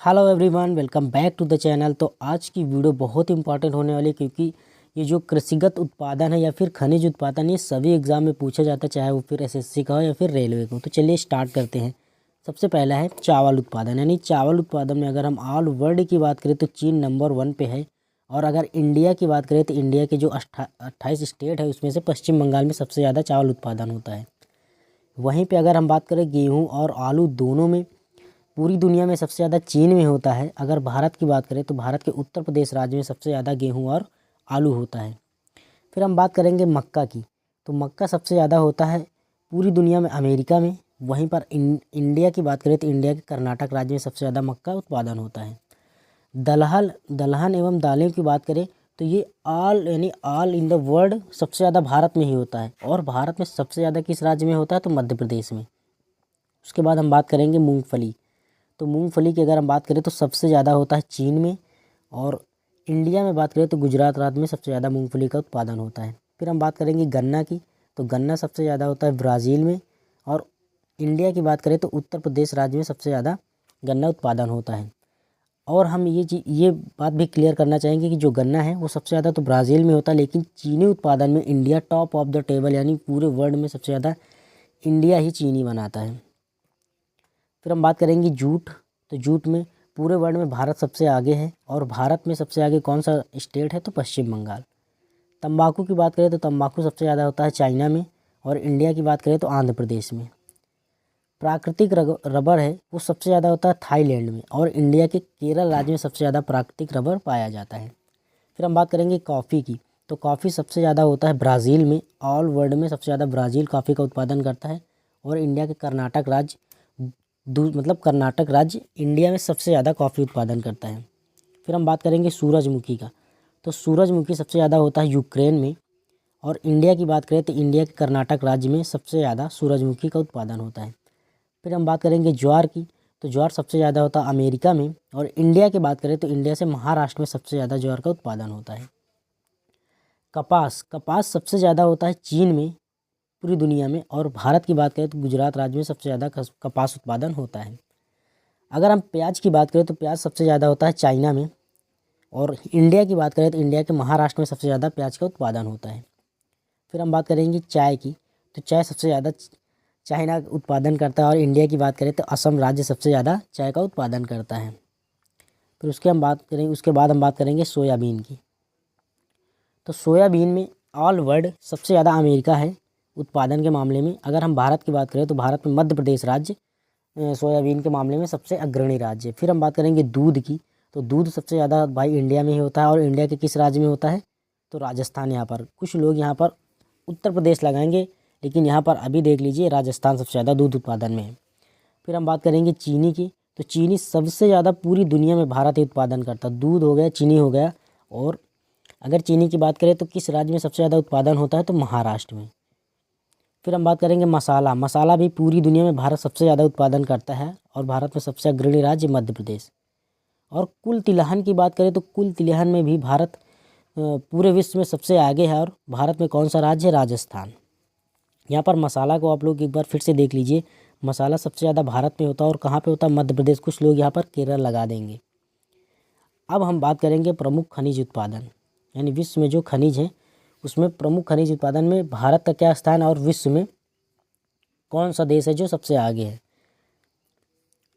Hello everyone, welcome back to the channel. तो आज की वीडियो बहुत इंपॉर्टेंट होने वाली है क्योंकि ये जो कृषिगत उत्पादन है या फिर खनिज उत्पादन, ये सभी एग्जाम में पूछा जाता है, चाहे वो फिर एसएससी का हो या फिर रेलवे का हो। तो चलिए स्टार्ट करते हैं। सबसे पहला है चावल उत्पादन। यानी चावल उत्पादन में अगर हम ऑल वर्ल्ड की बात करें तो चीन नंबर 1 पे है। और अगर इंडिया की बात करें तो इंडिया के जो 28 स्टेट है उसमें से पश्चिम बंगाल में सबसे ज़्यादा चावल उत्पादन होता है। वहीं पर अगर हम बात करें गेहूँ और आलू दोनों में, पूरी दुनिया में सबसे ज़्यादा चीन में होता है। अगर भारत की बात करें तो भारत के उत्तर प्रदेश राज्य में सबसे ज़्यादा गेहूं और आलू होता है। फिर हम बात करेंगे मक्का की, तो मक्का सबसे ज़्यादा होता है पूरी दुनिया में अमेरिका में। वहीं पर इंडिया की बात करें तो इंडिया के कर्नाटक राज्य में सबसे ज़्यादा मक्का उत्पादन होता है। दलहन एवं दालें की बात करें तो ये ऑल इन द वर्ल्ड सबसे ज़्यादा भारत में ही होता है। और भारत में सबसे ज़्यादा किस राज्य में होता है तो मध्य प्रदेश में। उसके बाद हम बात करेंगे मूँगफली। तो मूंगफली की अगर हम बात करें तो सबसे ज़्यादा होता है चीन में। और इंडिया में बात करें तो गुजरात राज्य में सबसे ज़्यादा मूंगफली का उत्पादन होता है। फिर हम बात करेंगे गन्ना की, तो गन्ना सबसे ज़्यादा होता है ब्राज़ील में। और इंडिया की बात करें तो उत्तर प्रदेश राज्य में सबसे ज़्यादा गन्ना उत्पादन होता है। और हम ये बात भी क्लियर करना चाहेंगे कि जो गन्ना है वो सबसे ज़्यादा तो ब्राज़ील में होता है, लेकिन चीनी उत्पादन में India top of the table, यानी पूरे वर्ल्ड में सबसे ज़्यादा इंडिया ही चीनी बनाता है। फिर हम बात करेंगे जूट। तो जूट में पूरे वर्ल्ड में भारत सबसे आगे है। और भारत में सबसे आगे कौन सा स्टेट है तो पश्चिम बंगाल। तंबाकू की बात करें तो तंबाकू सबसे ज़्यादा होता है चाइना में। और इंडिया की बात करें तो आंध्र प्रदेश में। प्राकृतिक रबर है वो सबसे ज़्यादा होता है थाईलैंड में। और इंडिया के केरल राज्य में सबसे ज़्यादा प्राकृतिक रबर पाया जाता है। फिर हम बात करेंगे कॉफ़ी की, तो कॉफ़ी सबसे ज़्यादा होता है ब्राज़ील में। ऑल वर्ल्ड में सबसे ज़्यादा ब्राज़ील कॉफ़ी का उत्पादन करता है। और इंडिया के कर्नाटक राज्य कर्नाटक राज्य इंडिया में सबसे ज़्यादा कॉफ़ी उत्पादन करता है। फिर हम बात करेंगे सूरजमुखी का, तो सूरजमुखी सबसे ज़्यादा होता है यूक्रेन में। और इंडिया की बात करें तो इंडिया के कर्नाटक राज्य में सबसे ज़्यादा सूरजमुखी का उत्पादन होता है। फिर हम बात करेंगे ज्वार की, तो ज्वार सबसे ज़्यादा होता है अमेरिका में। और इंडिया की बात करें तो इंडिया से महाराष्ट्र में सबसे ज़्यादा ज्वार का उत्पादन होता है। कपास सबसे ज़्यादा होता है चीन में पूरी दुनिया में। और भारत की बात करें तो गुजरात राज्य में सबसे ज़्यादा कपास उत्पादन होता है। अगर हम प्याज की बात करें तो प्याज सबसे ज़्यादा होता है चाइना में। और इंडिया की बात करें तो इंडिया के महाराष्ट्र में सबसे ज़्यादा प्याज का उत्पादन होता है। फिर हम बात करेंगे चाय की, तो चाय सबसे ज़्यादा चाइना उत्पादन करता है। और इंडिया की बात करें तो असम राज्य सबसे ज़्यादा चाय का उत्पादन करता है। फिर उसके बाद हम बात करेंगे सोयाबीन की, तो सोयाबीन में ऑल वर्ल्ड सबसे ज़्यादा अमेरिका है उत्पादन के मामले में। अगर हम भारत की बात करें तो भारत में मध्य प्रदेश राज्य सोयाबीन के मामले में सबसे अग्रणी राज्य है। फिर हम बात करेंगे दूध की, तो दूध सबसे ज़्यादा भाई इंडिया में ही होता है। और इंडिया के किस राज्य में होता है तो राजस्थान। यहाँ पर कुछ लोग यहाँ पर उत्तर प्रदेश लगाएंगे, लेकिन यहाँ पर अभी देख लीजिए राजस्थान सबसे ज़्यादा दूध उत्पादन में है। फिर हम बात करेंगे चीनी की, तो चीनी सबसे ज़्यादा पूरी दुनिया में भारत ही उत्पादन करता है। दूध हो गया, चीनी हो गया। और अगर चीनी की बात करें तो किस राज्य में सबसे ज़्यादा उत्पादन होता है तो महाराष्ट्र में। फिर हम बात करेंगे मसाला भी पूरी दुनिया में भारत सबसे ज़्यादा उत्पादन करता है। और भारत में सबसे अग्रणी राज्य मध्य प्रदेश। और कुल तिलहन की बात करें तो कुल तिलहन में भी भारत पूरे विश्व में सबसे आगे है। और भारत में कौन सा राज्य है राजस्थान। यहाँ पर मसाला को आप लोग एक बार फिर से देख लीजिए, मसाला सबसे ज़्यादा भारत में होता है। और कहाँ पे होता है मध्य प्रदेश। कुछ लोग यहाँ पर केरल लगा देंगे। अब हम बात करेंगे प्रमुख खनिज उत्पादन, यानी विश्व में जो खनिज हैं उसमें प्रमुख खनिज उत्पादन में भारत का क्या स्थान है और विश्व में कौन सा देश है जो सबसे आगे है।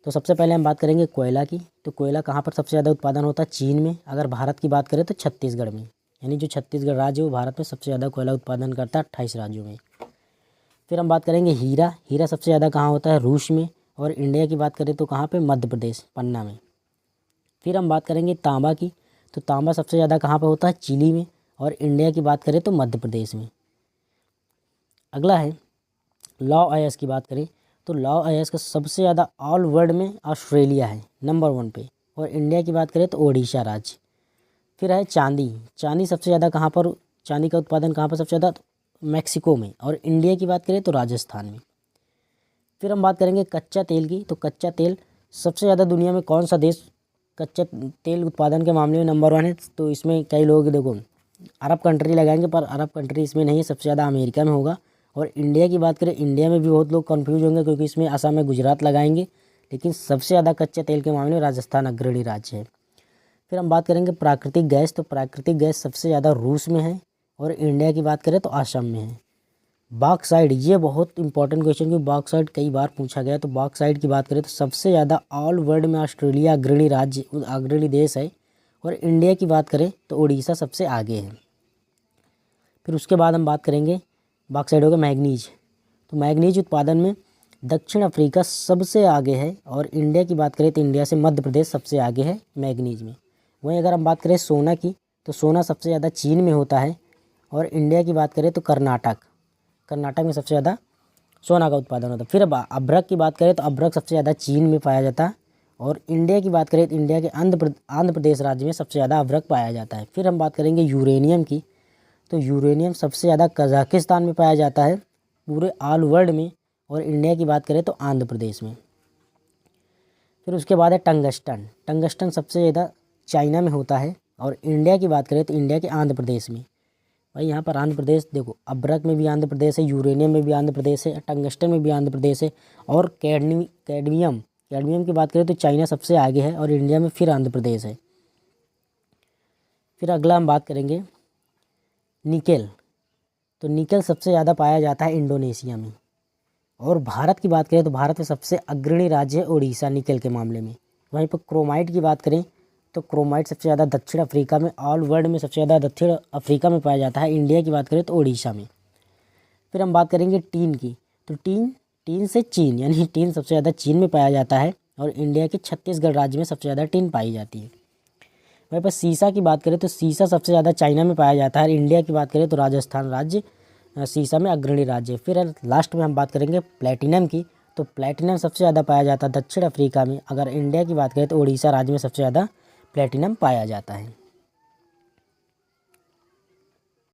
तो सबसे पहले हम बात करेंगे कोयला की, तो कोयला कहाँ पर सबसे ज़्यादा उत्पादन होता है चीन में। अगर भारत की बात करें तो छत्तीसगढ़ में, यानी जो छत्तीसगढ़ राज्य है वो भारत में सबसे ज़्यादा कोयला उत्पादन करता है 28 राज्यों में। फिर हम बात करेंगे हीरा सबसे ज़्यादा कहाँ होता है रूस में। और इंडिया की बात करें तो कहाँ पर मध्य प्रदेश पन्ना में। फिर हम बात करेंगे तांबा की, तो तांबा सबसे ज़्यादा कहाँ पर होता है चिली में। और इंडिया की बात करें तो मध्य प्रदेश में। अगला है लौ अयस्क की बात करें तो लौ अयस्क का सबसे ज़्यादा ऑल वर्ल्ड में ऑस्ट्रेलिया है नंबर 1 पे। और इंडिया की बात करें तो ओडिशा राज्य। फिर है चांदी सबसे ज़्यादा कहाँ पर, चांदी का उत्पादन कहाँ पर सबसे ज़्यादा मैक्सिको में। और इंडिया की बात करें तो राजस्थान में। फिर हम बात करेंगे कच्चा तेल की, तो कच्चा तेल सबसे ज़्यादा दुनिया में कौन सा देश कच्चा तेल उत्पादन के मामले में नंबर 1 है। तो इसमें कई लोग देखो अरब कंट्री लगाएंगे, पर अरब कंट्री इसमें नहीं है, सबसे ज़्यादा अमेरिका में होगा। और इंडिया की बात करें, इंडिया में भी बहुत लोग कंफ्यूज होंगे क्योंकि इसमें असम में गुजरात लगाएंगे, लेकिन सबसे ज़्यादा कच्चे तेल के मामले में राजस्थान अग्रणी राज्य है। फिर हम बात करेंगे प्राकृतिक गैस, तो प्राकृतिक गैस सबसे ज़्यादा रूस में है और इंडिया की बात करें तो असम में है। बॉक्साइट, ये बहुत इंपॉर्टेंट क्वेश्चन क्योंकि बॉक्साइट कई बार पूछा गया। तो बॉक्साइट की बात करें तो सबसे ज़्यादा ऑल वर्ल्ड में ऑस्ट्रेलिया अग्रणी राज्य, अग्रणी देश है, और इंडिया की बात करें तो उड़ीसा सबसे आगे है। फिर उसके बाद हम बात करेंगे बॉक्साइट होगा मैग्नीज, तो मैग्नीज उत्पादन में दक्षिण अफ्रीका सबसे आगे है और इंडिया की बात करें तो इंडिया से मध्य प्रदेश सबसे आगे है मैग्नीज में। वहीं अगर हम बात करें सोना की, तो सोना सबसे ज़्यादा चीन में होता है और इंडिया की बात करें तो कर्नाटक में सबसे ज़्यादा सोना का उत्पादन होता है। फिर अभ्रक की बात करें तो अभ्रक सबसे ज़्यादा चीन में पाया जाता है और इंडिया की बात करें तो इंडिया के आंध्र प्रदेश राज्य में सबसे ज़्यादा अभ्रक पाया जाता है। फिर हम बात करेंगे यूरेनियम की, तो यूरेनियम सबसे ज़्यादा कजाकिस्तान में पाया जाता है पूरे ऑल वर्ल्ड में, और इंडिया की बात करें तो आंध्र प्रदेश में। फिर उसके बाद है टंगस्टन, टंगस्टन सबसे ज़्यादा चाइना में होता है और इंडिया की बात करें तो इंडिया के आंध्र प्रदेश में। भाई यहाँ पर आंध्र प्रदेश देखो, अभ्रक में भी आंध्र प्रदेश है, यूरेनियम में भी आंध्र प्रदेश है, टंगस्टन में भी आंध्र प्रदेश है, और कैडमियम की बात करें तो चाइना सबसे आगे है और इंडिया में फिर आंध्र प्रदेश है। फिर अगला हम बात करेंगे निकेल, तो निकेल सबसे ज़्यादा पाया जाता है इंडोनेशिया में। और भारत की बात करें तो भारत में सबसे अग्रणी राज्य है उड़ीसा निकेल के मामले में। वहीं पर क्रोमाइट की बात करें तो क्रोमाइट सबसे ज़्यादा दक्षिण अफ्रीका में, ऑल वर्ल्ड में सबसे ज़्यादा दक्षिण अफ्रीका में पाया जाता है। इंडिया की बात करें तो उड़ीसा में। फिर हम बात करेंगे टीन की, तो टीन से चीन, यानी टीन सबसे ज़्यादा चीन में पाया जाता है और इंडिया के छत्तीसगढ़ राज्य में सबसे ज़्यादा टीन पाई जाती है। वहीं पर सीसा की बात करें तो सीसा सबसे ज़्यादा चाइना में पाया जाता है। इंडिया की बात करें तो राजस्थान राज्य सीसा में अग्रणी राज्य। फिर लास्ट में हम बात करेंगे प्लेटिनम की, तो प्लेटिनम सबसे ज़्यादा पाया जाता है दक्षिण अफ्रीका में। अगर इंडिया की बात करें तो उड़ीसा राज्य में सबसे ज़्यादा प्लेटिनम पाया जाता है।